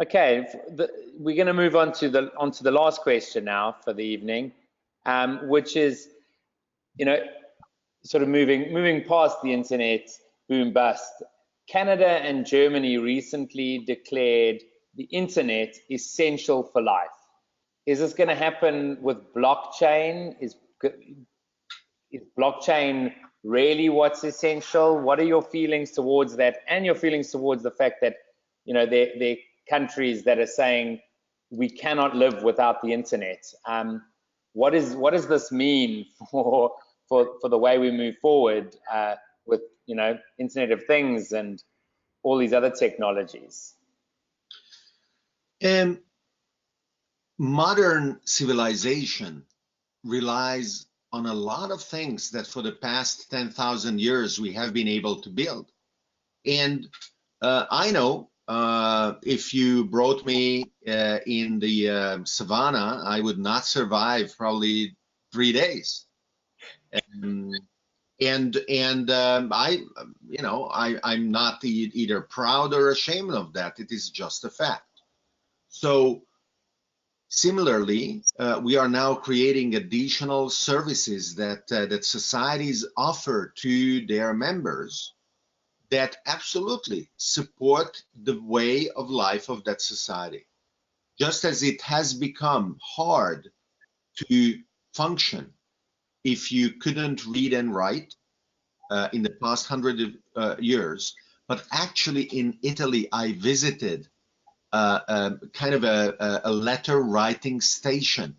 Okay, we're going to move on to the last question now for the evening, which is, sort of moving past the internet boom bust. Canada and Germany recently declared the internet essential for life. Is this going to happen with blockchain? Is blockchain really what's essential? What are your feelings towards that, and your feelings towards the fact that they're countries that are saying we cannot live without the internet? What does this mean for the way we move forward with Internet of Things and all these other technologies? Modern civilization relies on a lot of things that for the past 10,000 years we have been able to build. And I know if you brought me in the savannah, I would not survive probably 3 days. I'm not either proud or ashamed of that. It is just a fact. So similarly, we are now creating additional services that societies offer to their members that absolutely support the way of life of that society. Just as it has become hard to function if you couldn't read and write in the past 100 years, but actually in Italy, I visited kind of a letter writing station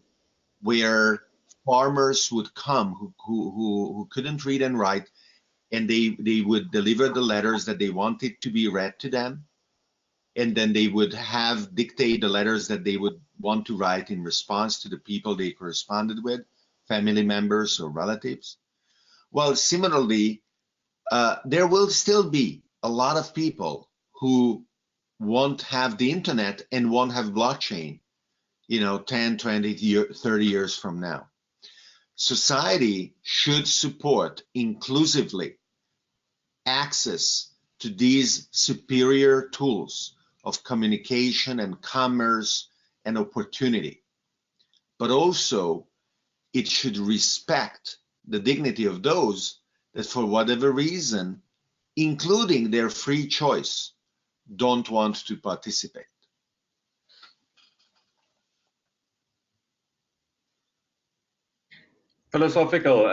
where farmers would come who couldn't read and write, and they would deliver the letters that they wanted to be read to them, and then they would have dictate the letters that they would want to write in response to the people they corresponded with, family members or relatives. Well, similarly, there will still be a lot of people who won't have the internet and won't have blockchain, 10, 20, 30 years from now. Society should support inclusively access to these superior tools of communication and commerce and opportunity. But also, it should respect the dignity of those that for whatever reason, including their free choice, don't want to participate. Philosophical.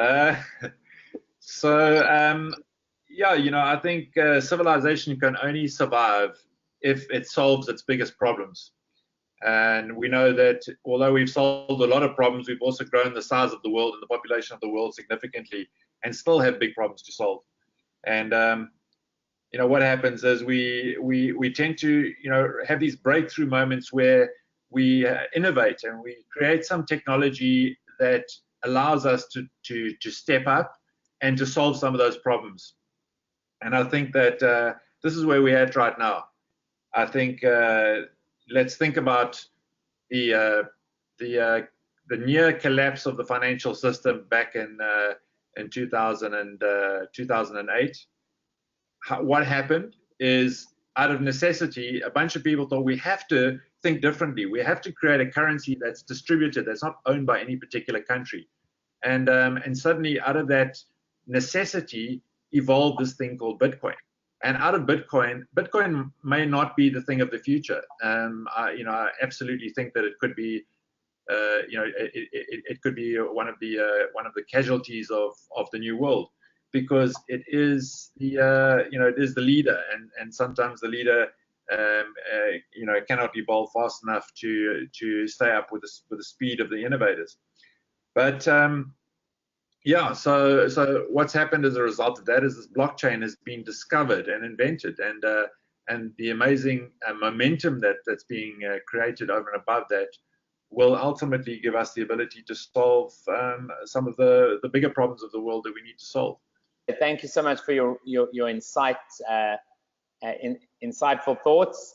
Yeah, I think civilization can only survive if it solves its biggest problems. And we know that although we've solved a lot of problems, we've also grown the size of the world and the population of the world significantly, and still have big problems to solve. And what happens is we tend to have these breakthrough moments where we innovate and we create some technology that allows us to step up and to solve some of those problems. And I think that this is where we're at right now. I think let's think about the near collapse of the financial system back in 2008. What happened is, out of necessity, a bunch of people thought we have to think differently. We have to create a currency that's distributed, that's not owned by any particular country. And suddenly, out of that necessity, evolved this thing called Bitcoin. And out of Bitcoin may not be the thing of the future. I absolutely think that it could be, it could be one of the casualties of the new world, because it is it is the leader, and sometimes the leader cannot evolve fast enough to stay up with the speed of the innovators. But yeah, so what's happened as a result of that is this blockchain has been discovered and invented, and the amazing momentum that's being created over and above that will ultimately give us the ability to solve some of the bigger problems of the world that we need to solve. Thank you so much for your insightful thoughts.